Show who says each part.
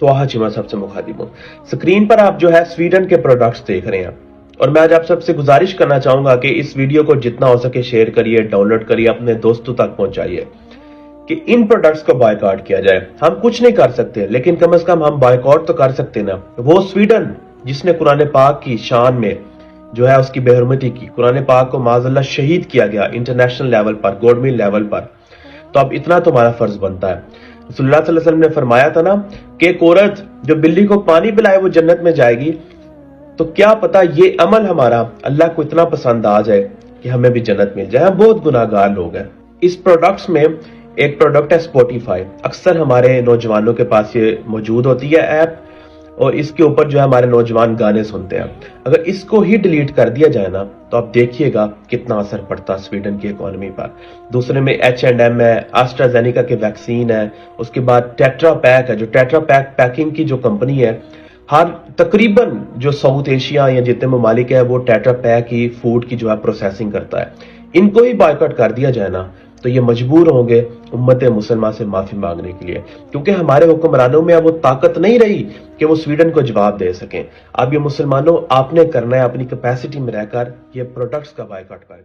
Speaker 1: तो चिमा सबसे मुखातिब हूँ। स्क्रीन पर आप जो है स्वीडन के प्रोडक्ट्स देख रहे हैं और मैं आज आप सबसे गुजारिश करना चाहूंगा कि इस वीडियो को जितना हो सके शेयर करिए, डाउनलोड करिए, अपने दोस्तों तक पहुंचाइए कि इन प्रोडक्ट्स को बायकॉट किया जाए। हम कुछ नहीं कर सकते लेकिन कम से कम हम बायकॉट तो कर सकते ना। वो स्वीडन जिसने कुरान पाक की शान में जो है उसकी बेहरमती की, कुरान पाक को माज़अल्लाह शहीद किया गया इंटरनेशनल लेवल पर, गवर्नमेंट लेवल पर, तो अब इतना तो हमारा फर्ज बनता है। रसूलुल्लाह सल्लल्लाहु अलैहि वसल्लम ने फरमाया था ना कि एक औरत जो बिल्ली को पानी पिलाए वो जन्नत में जाएगी। तो क्या पता ये अमल हमारा अल्लाह को इतना पसंद आ जाए कि हमें भी जन्नत मिल जाए। हम बहुत गुनाहगार लोग हैं। इस प्रोडक्ट्स में एक प्रोडक्ट है स्पॉटिफाई। अक्सर हमारे नौजवानों के पास ये मौजूद होती है ऐप, और इसके ऊपर जो है हमारे नौजवान गाने सुनते हैं। अगर इसको ही डिलीट कर दिया जाए ना तो आप देखिएगा कितना असर पड़ता है स्वीडन की इकोनॉमी पर। दूसरे में H&M है, एस्ट्राजेनिका के वैक्सीन है, उसके बाद टेट्रा पैक है, जो टेट्रा पैक पैकिंग की जो कंपनी है, हर तकरीबन जो साउथ एशिया या जितने ममालिक है वो टेट्रा पैक ही फूड की जो है प्रोसेसिंग करता है। इनको ही बायकॉट कर दिया जाए ना तो ये मजबूर होंगे उम्मत मुसलमान से माफी मांगने के लिए, क्योंकि हमारे हुक्मरानों में अब वो ताकत नहीं रही कि वो स्वीडन को जवाब दे सकें। अब ये मुसलमानों आपने करना है अपनी कैपेसिटी में रहकर ये प्रोडक्ट्स का बायकॉट कर